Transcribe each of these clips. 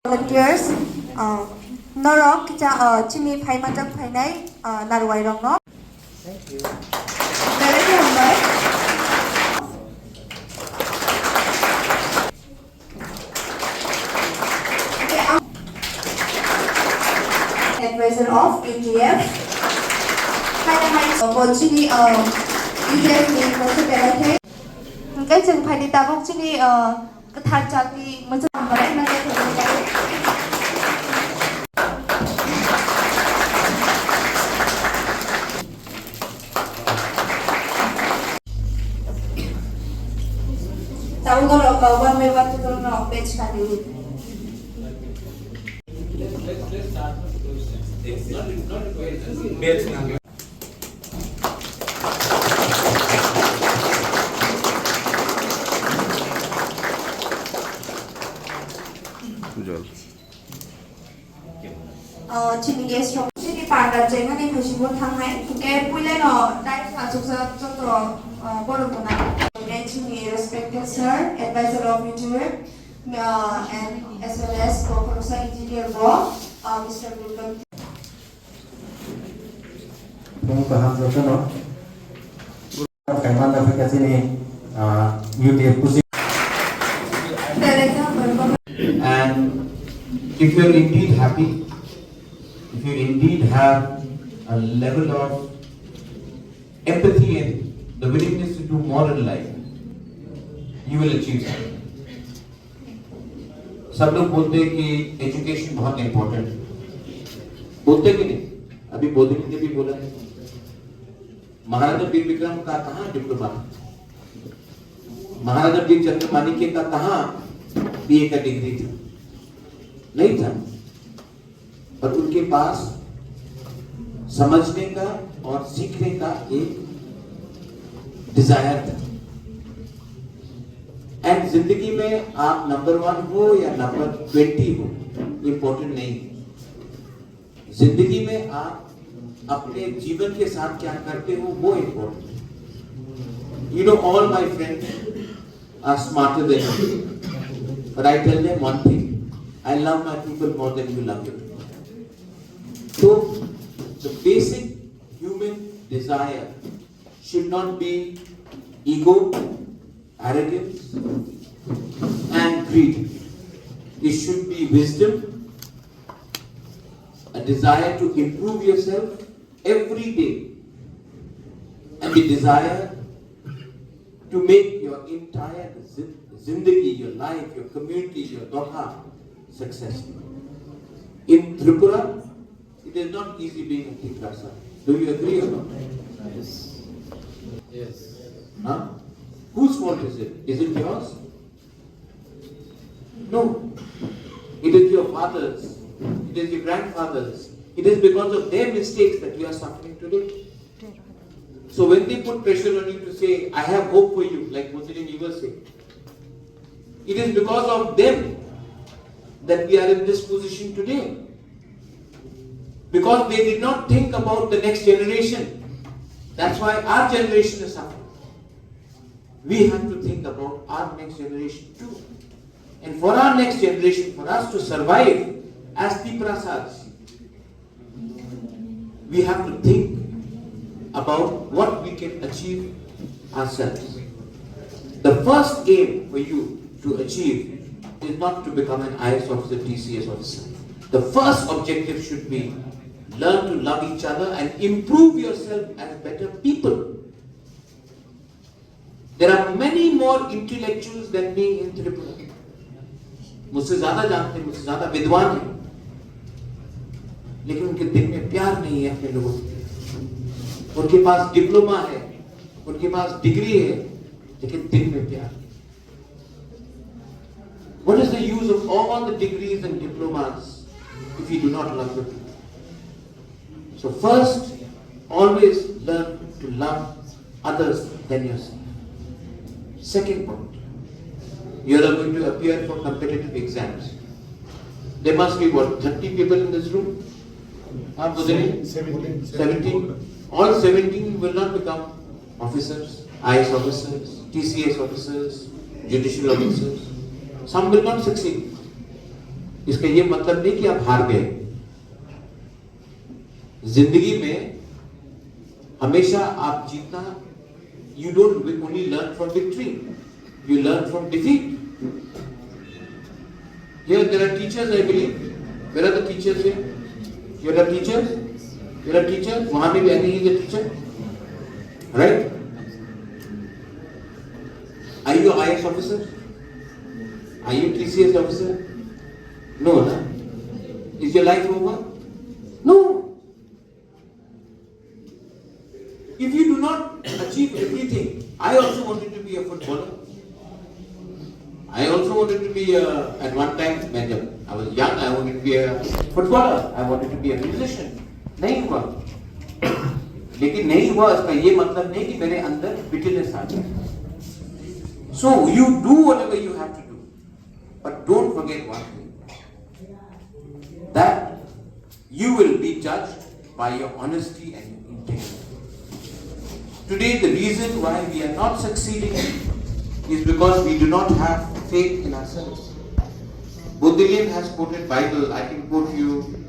volunteers norok kita chini phai majak phainai narwai rong no. Thank you. Directly hambai. Advisor of EGF. Hai chini EGF ni mosu belai cái chừng phải đi ta bốc chứ đi cái thằng chặt thì mới dùng vào đấy nó sẽ thành cái tahu kalau kawan lewat itu kalau page kali ini chini guest room chini parda jenga ni khosibor thangnai ke puile no dai sajuksa jotro borokona chini respected sir advisor of UTUR and as well as professor engineer Bo Mr. William Kung paham sa no kaiman na kasi ni UTF pusi and if you are indeed happy, if you indeed have a level of empathy and the willingness to do more in life, you will achieve something. सब लोग बोलते हैं कि education बहुत important है, बोलते कि नहीं? अभी बोधिनी ने भी बोला है, महाराजा वीर विक्रम का कहाँ डिप्लोमा था, महाराजा वीर चंद्रमाणिक्य का कहाँ बीए का डिग्री था, नहीं था, पर उनके पास समझने का और सीखने का एक डिजायर था। एंड जिंदगी में आप नंबर 1 हो या नंबर 20 हो, इंपॉर्टेंट नहीं है। जिंदगी में आप अपने जीवन के साथ क्या करते हो वो इंपॉर्टेंट है। You know, all my friends are smarter than me, but I tell them one thing: I love my people more than you love your people. So, the basic human desire should not be ego, arrogance, and greed. It should be wisdom, a desire to improve yourself every day, and the desire to make your entire zindagi, your life, your community, your doha successful. In Tripura, it is not easy being a Tikrasa. Do you agree or not? Yes. Yes. Huh? Whose fault is it? Is it yours? No. It is your father's. It is your grandfather's. It is because of their mistakes that you are suffering today. So when they put pressure on you to say, I have hope for you, like Muslim you were saying, it is because of them that we are in this position today. Because they did not think about the next generation. That's why our generation is suffering. We have to think about our next generation too. And for our next generation, for us to survive as the Prasads, we have to think about what we can achieve ourselves. The first aim for you to achieve is not to become an IAS officer, TCS officer. The first objective should be learn to love each other and improve yourself as better people. There are many more intellectuals than me in Tripura. मुझसे ज़्यादा जानते हैं, मुझसे ज़्यादा विद्वान हैं, लेकिन उनके दिल में प्यार नहीं है अपने लोगों से। उनके पास डिप्लोमा है, उनके पास डिग्री है, लेकिन दिल में प्यार नहीं। What is the use of all the degrees and diplomas if you do not love the people? So first, always learn to love others than yourself. Second point, you are going to appear for competitive exams. There must be what, 30 people in this room? 17. All 17 will not become officers, IAS officers, TCS officers, judicial officers. Some will not succeed. इसका ये मतलब नहीं कि आप हार गए। जिंदगी में हमेशा आप जीतना, you don't only learn from victory, you learn from defeat. Here there are teachers, I believe. Where are the teachers here? Here are teachers. Here are teachers. वहां भी Annie is a teacher, right? Are you IS officer? Are you TCS officer? No, na? Is your life over? No. If you do not achieve everything, I also wanted to be a footballer. I also wanted to be at one time, when I was young, I wanted to be a footballer. I wanted to be a musician. नहीं हुआ। लेकिन नहीं हुआ इसका ये मतलब नहीं कि मेरे अंदर bitterness आ जाए। So you do whatever you have to do, but don't forget one thing, that you will be judged by your honesty and your integrity. Today the reason why we are not succeeding is because we do not have faith in ourselves. Baudelaire has quoted Bible. I can quote you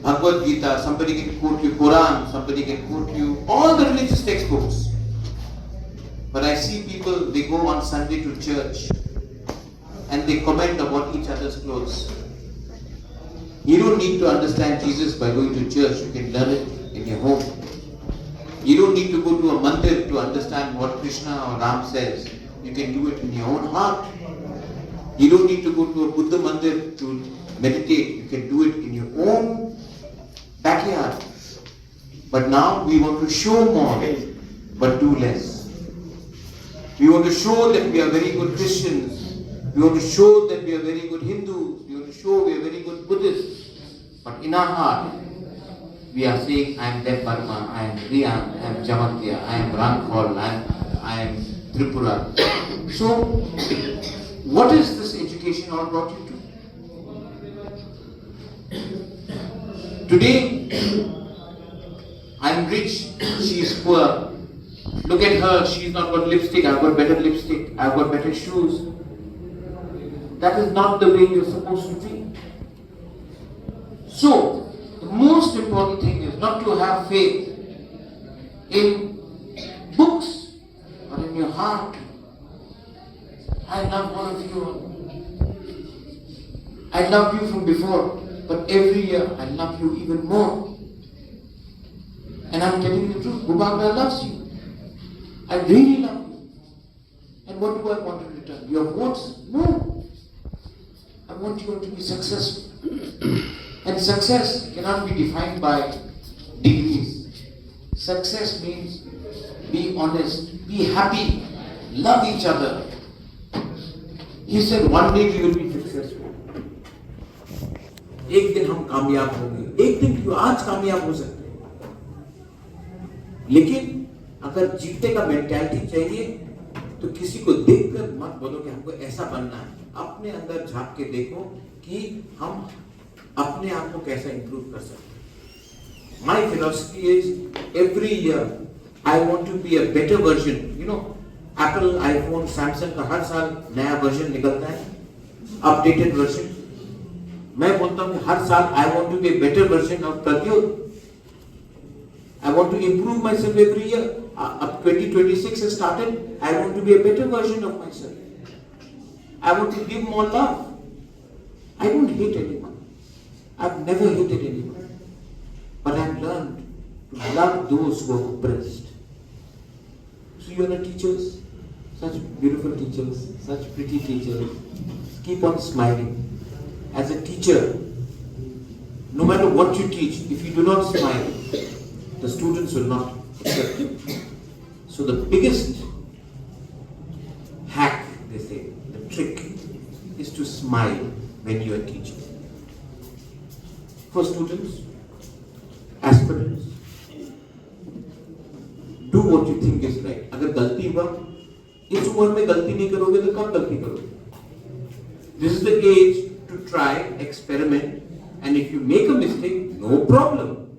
Bhagavad Gita. Somebody can quote you Quran. Somebody can quote you all the religious textbooks. But I see people, they go on Sunday to church and they comment about each other's clothes. You don't need to understand Jesus by going to church. You can learn it in your home. You don't need to go to a mandir to understand what Krishna or Ram says. You can do it in your own heart. You don't need to go to a Buddha mandir to meditate. You can do it in your own backyard. But now we want to show more, but do less. We want to show that we are very good Christians. We want to show that we are very good Hindus. We want to show we are very good Buddhists. But in our heart, we are saying, I am Dev Burma, I am Riyan, I am Jamatya, I am Rankhol, I am Tripura. So, what is this education all brought you to? Today, I am rich, she is poor. Look at her, she's not got lipstick, I've got better lipstick, I've got better shoes. That is not the way you're supposed to be. So, the most important thing is not to have faith in books or in your heart. I love all of you. I loved you from before, but every year I love you even more. And I'm telling you the truth, Bubanga loves you. I really love you. And what do I want in return? Your votes? No. I want you all to be successful. And success cannot be defined by degrees. Success means be honest, be happy, love each other. He said one day we will be successful. एक दिन हम कामयाब होंगे, एक दिन क्यों आज कामयाब हो सकते हैं, लेकिन अगर जीतने का मेंटालिटी चाहिए तो किसी को देखकर मत बोलो कि हमको ऐसा बनना है। अपने अंदर झांक के देखो कि हम अपने आप को कैसा इंप्रूव कर सकते हैं। My philosophy is every year I want to be a better version. You know, Apple, iPhone, Samsung का हर साल नया वर्जन निकलता है, अपडेटेड वर्जन। मैं बोलता हूँ कि हर साल I want to be a better version of Pradyut. I want to improve myself every year. Up 2026 has started. I want to be a better version of myself. I want to give more love. I don't hate anyone. I've never hated anyone. But I've learned to love those who are oppressed. So you are the teachers, such beautiful teachers, such pretty teachers. Keep on smiling. As a teacher, no matter what you teach, if you do not smile, the students will not accept you. So the biggest hack, they say, the trick, is to smile when you are teaching. For students, aspirants, do what you think is right. अगर गलती हुआ, इस उम्र में गलती नहीं करोगे तो कब गलती करोगे? This is the age to try, experiment, and if you make a mistake, no problem.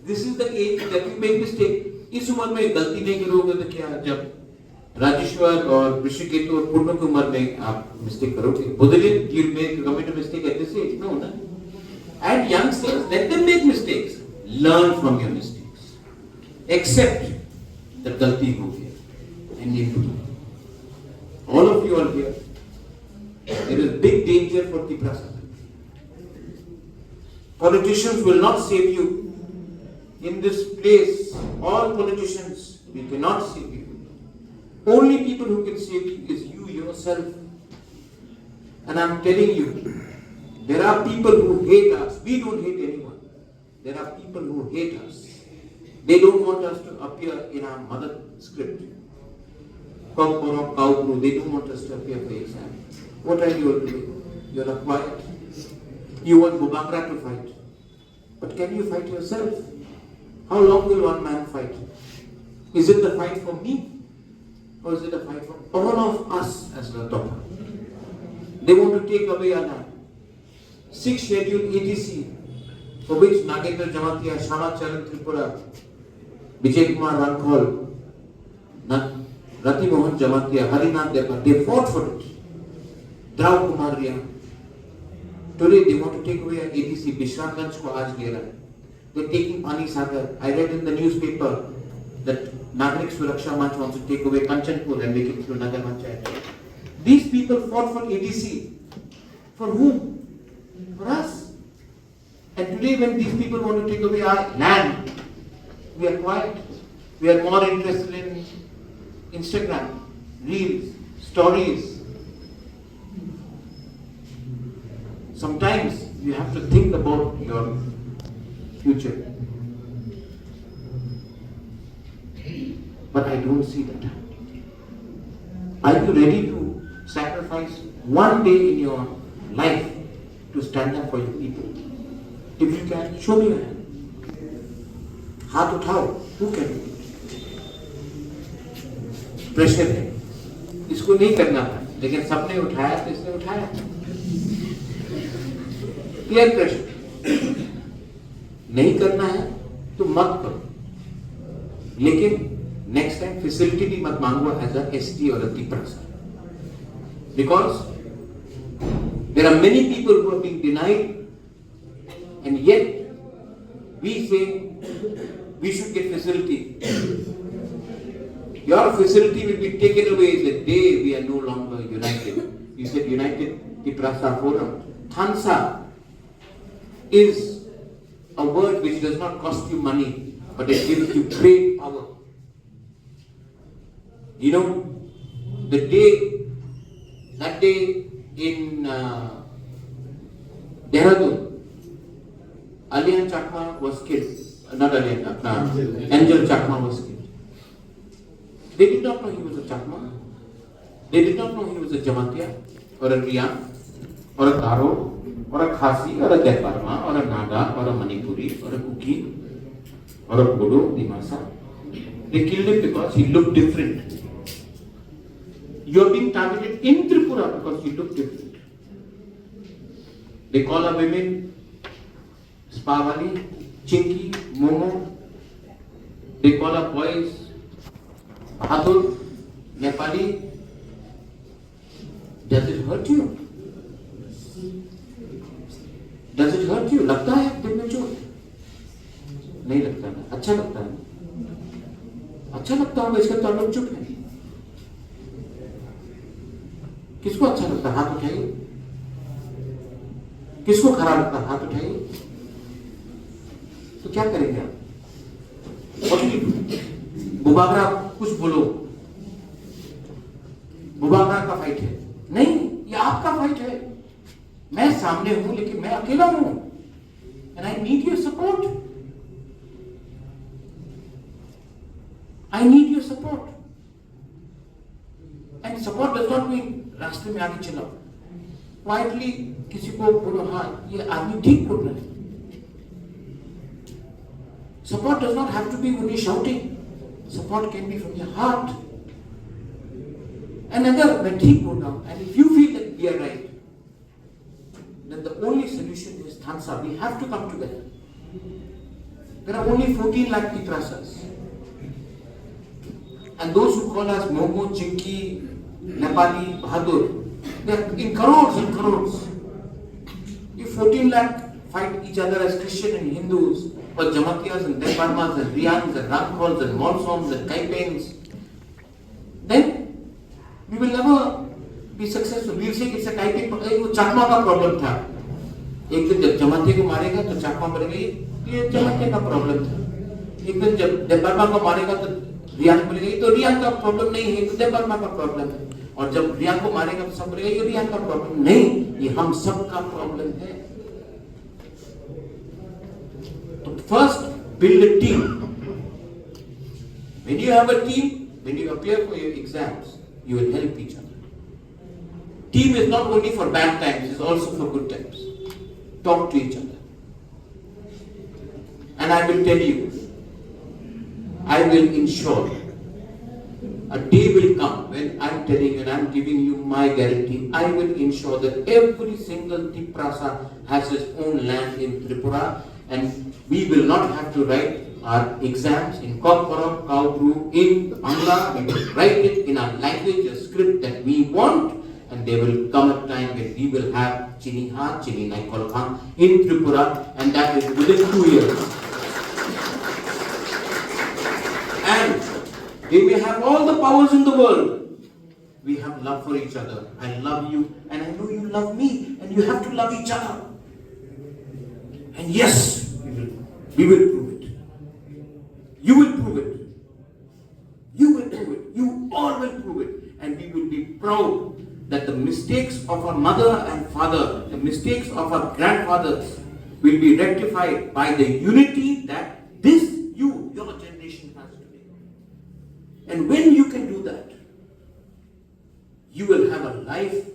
This is the age that you make mistake. इस उम्र में गलती नहीं करोगे तो क्या, जब राजेश्वर और ऋषिकेतु और पूर्ण की उम्र में आप मिस्टेक करोगे. Bodhidin, you make commit a mistake at this age? No, no. And youngsters, let them make mistakes. Learn from your mistakes. Accept that galti ho gaya and improve. All of you are here. There is big danger for Tiprasa. Politicians will not save you. In this place, all politicians, we cannot save you. Only people who can save you is you yourself. And I'm telling you, there are people who hate us. We don't hate anyone. There are people who hate us. They don't want us to appear in our mother script. They don't want us to appear for exam. What are you doing? You're not quiet. You want Bubakra to fight. But can you fight yourself? How long will one man fight? Is it the fight for me? Or is it a fight for all of us as a daughter? They want to take away our land. 6th schedule ETC, for which Nagendra Jamatia, Shama Charan Tripura, Vijay Kumar Rankhol, Rati Mohan Jamatia, Harinath Deva, they fought for it. Drav Kumar Riya. Today they want to take away our ETC, Bishramganj ko aaj gera. They're taking Pani Sagar. I read in the newspaper that Nagrik Suraksha Manch wants to take away Kanchanpur and make it to Nagar Panchayat. These people fought for ADC. For whom? For us. And today when these people want to take away our land, we are quiet. We are more interested in Instagram, reels, stories. Sometimes you have to think about your future. But I don't see that. Are you ready to sacrifice one day in your life to stand up for your people? If you can, show me your hand. हाथ उठाओ. Who can do it? Pressure है. इसको नहीं करना था, लेकिन सबने उठाया तो इसने उठाया. Clear pressure. नहीं करना है तो मत करो. लेकिन next time facility भी मत मांगो as a ST or a Tiprasa. Because there are many people who are being denied, and yet we say we should get facility. Your facility will be taken away the day we are no longer united. You said United Tiprasa Forum. Thansa is a word which does not cost you money, but it gives you great power. You know, that day in Dehradun, Alian Chakma was killed. Not Alian Chakma, Angel Chakma was killed. They did not know he was a Chakma. They did not know he was a Jamatia, or a Riyan, or a Garo, or a Khasi, or a Deparma, or a Naga, or a Manipuri, or a Kuki, or a Bodo, Dimasa. They killed him because he looked different. You are being targeted in Tripura because you look different. They call our women Spavali, Chinky, Momo. They call our boys Bahadur, Nepali. Does it hurt you? Does it hurt you? लगता है दिल में चोट? नहीं लगता है. अच्छा लगता है. अच्छा लगता होगा इसका तो लोग चुप है. किसको अच्छा लगता है? हाथ उठाइए. किसको खराब लगता है? हाथ उठाइए. तो क्या करेंगे आप? बुबागरा कुछ बोलो. बुबागरा का फाइट है. नहीं, ये आपका फाइट है. मैं सामने हूं लेकिन मैं अकेला हूं. And I need your support. I need your support. And support does not mean रास्ते में आगे चलाओ. Quietly किसी को बोलो, हाँ ये आदमी ठीक बोल रहा है. Support does not have to be only shouting. Support can be from your heart. And अगर मैं ठीक बोल रहा हूँ, and if you feel that we are right, then the only solution is Thansa. We have to come together. There are only 14 lakh Tiprasas. And those who call us Momo, Chinky, Nepali, Bahadur, they are in crores and crores. If 14 lakh fight each other as Christian and Hindus, or Jamatiyas and Deparmas and Rians and Ramkhols and Monsoms and Kaipains, then we will never be successful. We will say it's a Kaipain, वो चकमा का problem था. एक दिन जब जमाती को मारेगा तो चकमा मरेगा, ये जमाती का problem था. एक दिन जब देपारमा को मारेगा तो रियान मरेगा, तो रियान का problem नहीं है, तो देपारमा का problem है. और जब रियान को मारेगा तो सब मरेगा, ये रियान का problem नहीं, ये हम सब का problem है. तो first build a team. When you have a team, when you appear for your exams, you will help each other. Team is not only for bad times, it is also for good times. Talk to each other. And I will tell you, I will ensure a day will come when I am telling you and I am giving you my guarantee, I will ensure that every single Tiprasa has its own land in Tripura, and we will not have to write our exams in Kokborok, Kaubru, in Bangla. We will write it in our language, a script that we want, and there will come a time when we will have Chiniha, Chini Naikolkhan in Tripura, and that is within 2 years. And we may have all the powers in the world. We have love for each other. I love you, and I know you love me, and you have to love each other. And yes, we will prove it. You will prove it. You will prove it. You all will prove it. And we will be proud that the mistakes of our mother and father, the mistakes of our grandfathers will be rectified by the unity that your generation has today. And when you can do that, you will have a life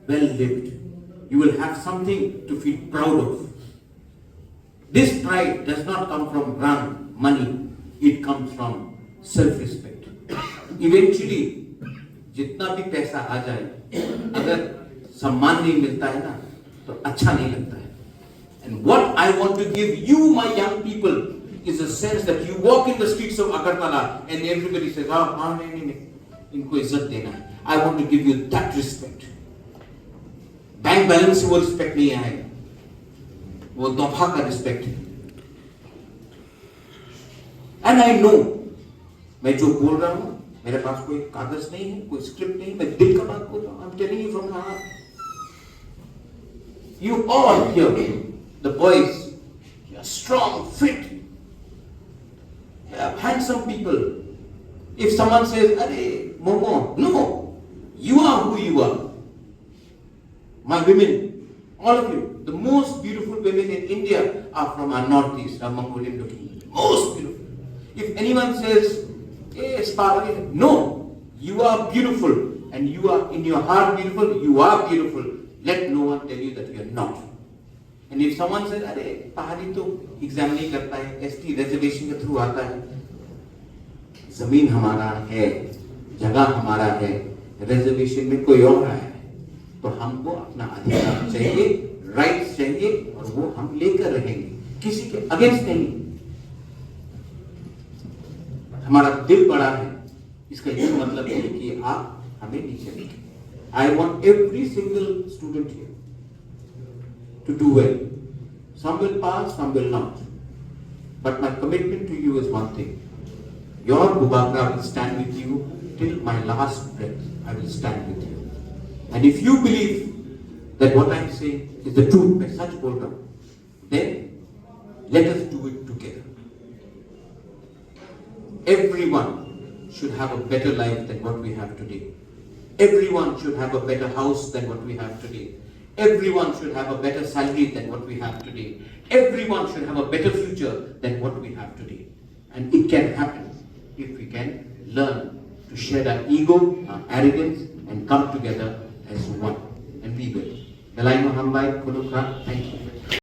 well lived. You will have something to feel proud of. This pride does not come from run, money. It comes from self-respect. Eventually, जितना भी पैसा आ जाए, अगर सम्मान नहीं मिलता है ना, तो अच्छा नहीं लगता है. And what I want to give you, my young people, is a sense that you walk in the streets of Agartala and everybody says, नहीं, इनको इज्जत देना है. I want to give you that respect. Bank balance से वो respect नहीं आएगा, वो तोहफा का रिस्पेक्ट है. And I know, मैं जो बोल रहा हूं, मेरे पास कोई कागज नहीं है, कोई स्क्रिप्ट नहीं, मैं दिल का बात बोल रहा हूं. I'm telling you from my heart. You all here, the boys, you are strong, fit, you are handsome people. If someone says, "Arey, Momo," no, you are who you are. My women, all of you, the most beautiful women in India are from our northeast, our Mongolian looking. Most beautiful. If anyone says, "Hey, Spavali," no, you are beautiful, and you are in your heart beautiful, you are beautiful. Let no one tell you that you are not. And if someone says, "Arey, Pahari to exam nahi karta hai, ST reservation ke through aata hai," जमीन हमारा है, जगह हमारा है, reservation में कोई और आया है, तो हमको अपना अधिकार चाहिए, राइट्स चाहिए, और वो हम लेकर रहेंगे, किसी के अगेंस्ट नहीं. हमारा दिल बड़ा है, इसका ये मतलब है कि आप हमें नीचे रखें. I want every single student here to do well. Some will pass, some will not. But my commitment to you is one thing. Your Bubakra will stand with you till my last breath. I will stand with you. And if you believe that what I am saying is the truth, मैं सच बोल रहा हूं, then let us do it together. Everyone should have a better life than what we have today. Everyone should have a better house than what we have today. Everyone should have a better salary than what we have today. Everyone should have a better future than what we have today. And it can happen if we can learn to shed our ego, our arrogance, and come together as one. And we will. Belai Mohammed Kulukra, thank you.